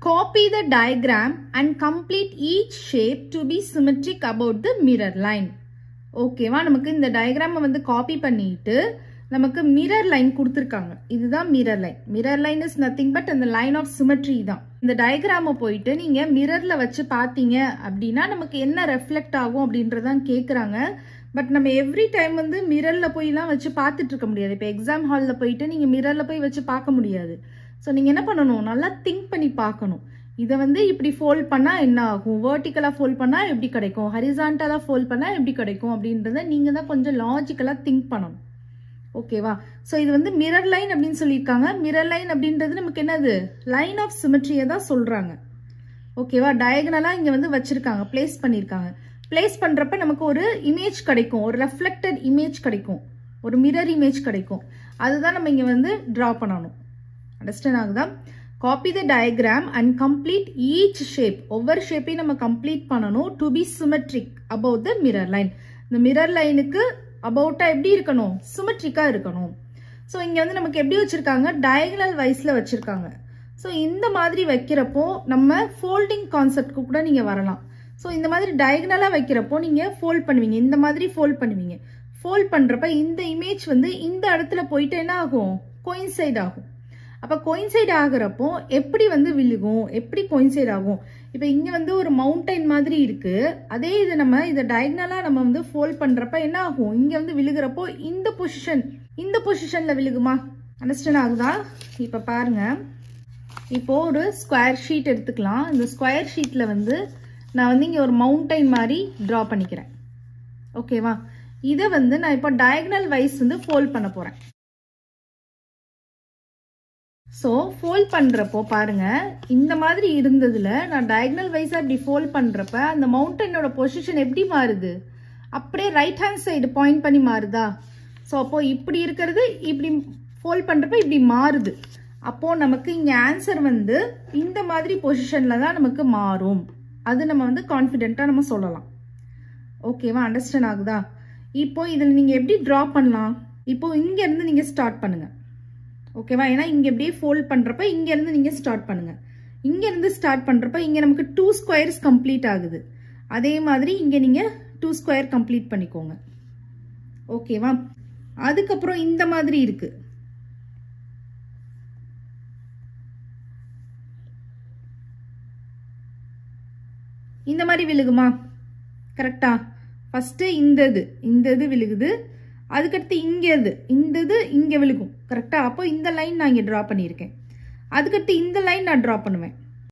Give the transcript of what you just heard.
Copy the diagram and complete each shape to be symmetric about the mirror line. ஓகேவா, நமக்கு இந்த டயக்ராமை வந்து copy பண்ணிட்டு நமக்கு மிரர் லைன் கொடுத்துருக்காங்க. இதுதான் mirror line. Mirror line is nothing but அந்த லைன் ஆஃப் சிமெட்ரி தான். இந்த டயக்ராமை போயிட்டு நீங்க மிரர்ல வச்சு பார்த்தீங்க அப்படின்னா நமக்கு என்ன ரெஃப்ளெக்ட் ஆகும் அப்படின்றதான் கேட்குறாங்க. பட் நம்ம எவ்ரி டைம் வந்து மிரர்ல போய்லாம் வச்சு பார்த்துட்டு இருக்க முடியாது. இப்போ எக்ஸாம் ஹாலில் போயிட்டு நீங்க மிரர்ல போய் வச்சு பார்க்க முடியாது. ஸோ நீங்க என்ன பண்ணணும், நல்லா திங்க் பண்ணி பார்க்கணும். இதை வந்து இப்படி ஃபோல்ட் பண்ணால் என்ன ஆகும், வேர்ட்டிக்கலாக ஃபோல்ட் பண்ணால் எப்படி கிடைக்கும், ஹரிசான்டலாக ஃபோல்ட் பண்ணால் எப்படி கிடைக்கும் அப்படின்றத நீங்கள் தான் கொஞ்சம் லாஜிக்கலாக திங்க் பண்ணணும். ஓகேவா? ஸோ இது வந்து மிரர் லைன் அப்படின்னு சொல்லியிருக்காங்க. மிரர் லைன் அப்படின்றது நமக்கு என்னது, லைன் ஆஃப் சிமெட்ரியை தான் சொல்கிறாங்க. ஓகேவா? டயகனலாக இங்கே வந்து வச்சுருக்காங்க, பிளேஸ் பண்ணியிருக்காங்க. பிளேஸ் பண்ணுறப்ப நமக்கு ஒரு இமேஜ் கிடைக்கும், ஒரு ரெஃப்ளெக்டட் இமேஜ் கிடைக்கும், ஒரு மிரர் இமேஜ் கிடைக்கும். அதுதான் நம்ம இங்கே வந்து ட்ரா பண்ணணும். அண்டர்ஸ்டாண்ட் ஆகுதா? Copy the diagram and complete each shape. ஒவ்வொரு ஷேப்பையும் நம்ம கம்ப்ளீட் பண்ணணும். To be symmetric about the mirror line. இந்த மிரர் லைனுக்கு அபவுட்டா எப்படி இருக்கணும், சிமெட்ரிக்கா இருக்கணும். ஸோ இங்க வந்து நமக்கு எப்படி வச்சிருக்காங்க, டயகனல் வைஸ்ல வச்சிருக்காங்க. ஸோ இந்த மாதிரி வைக்கிறப்போ நம்ம ஃபோல்டிங் கான்செப்ட்க்கு கூட நீங்க வரலாம். ஸோ இந்த மாதிரி டயகனலா வைக்கிறப்போ நீங்க ஃபோல்ட் பண்ணுவீங்க, இந்த மாதிரி ஃபோல்ட் பண்ணுவீங்க. ஃபோல்ட் பண்றப்ப இந்த இமேஜ் வந்து இந்த இடத்துல போயிட்டு என்ன ஆகும், கோயின்சைட் ஆகும். அப்போ கோயின்சைட் ஆகிறப்போ எப்படி வந்து விழுகும், எப்படி கோயின்சைட் ஆகும். இப்போ இங்கே வந்து ஒரு மவுண்டைன் மாதிரி இருக்கு. அதே இது நம்ம இதை டயகனலாக நம்ம வந்து ஃபோல்ட் பண்ணுறப்ப என்ன ஆகும், இங்கே வந்து விழுகிறப்போ இந்த பொசிஷனில் விழுகுமா? அண்டர்ஸ்டாண்ட் ஆகுதா? இப்போ பாருங்க, இப்போ ஒரு ஸ்கொயர் ஷீட் எடுத்துக்கலாம். இந்த ஸ்கொயர் ஷீட்டில் வந்து நான் வந்து இங்கே ஒரு மவுண்டைன் மாதிரி ட்ரா பண்ணிக்கிறேன். ஓகேவா? இதை வந்து நான் இப்போ டயகனல் வைஸ் வந்து ஃபோல்ட் பண்ண போகிறேன். ஸோ ஃபோல்ட் பண்ணுறப்போ பாருங்க, இந்த மாதிரி இருந்ததுல நான் டயகனல் வைஸாக இப்படி ஃபோல்ட் பண்ணுறப்ப அந்த மவுண்டனோட பொசிஷன் எப்படி மாறுது, அப்படியே ரைட் ஹேண்ட் சைடு பாயிண்ட் பண்ணி மாறுதா? ஸோ அப்போது இப்படி இருக்கிறது இப்படி ஃபோல்ட் பண்ணுறப்ப இப்படி மாறுது. அப்போது நமக்கு இங்கே ஆன்சர் வந்து இந்த மாதிரி பொசிஷனில் தான் நமக்கு மாறும். அது நம்ம வந்து கான்ஃபிடென்ட்டாக நம்ம சொல்லலாம். ஓகேவா? அண்டர்ஸ்டாண்ட் ஆகுதா? இப்போ இதில் நீங்கள் எப்படி ட்ரா பண்ணலாம், இப்போது இங்கேருந்து நீங்கள் ஸ்டார்ட் பண்ணுங்கள். ஓகேவா? ஏன்னா இங்கே எப்படியே ஃபோல்ட் பண்ணுறப்ப இங்கேருந்து நீங்கள் ஸ்டார்ட் பண்ணுங்கள். இங்கேருந்து ஸ்டார்ட் பண்ணுறப்ப இங்கே நமக்கு 2 ஸ்கொயர்ஸ் கம்ப்ளீட் ஆகுது. அதே மாதிரி இங்கே நீங்கள் 2 ஸ்கொயர் கம்ப்ளீட் பண்ணிக்கோங்க. ஓகேவா? அதுக்கப்புறம் இந்த மாதிரி இருக்கு. இந்த மாதிரி விழுகுமா? கரெக்டா? ஃபர்ஸ்ட் இந்த இது விழுகுது. அதுக்கடுத்து இந்த இது இங்கே விழுகும். கரெக்டாக? அப்போ இந்த லைன் நான் இங்கே ட்ரா பண்ணியிருக்கேன். அதுக்கடுத்து இந்த லைன் நான் ட்ரா பண்ணுவேன்.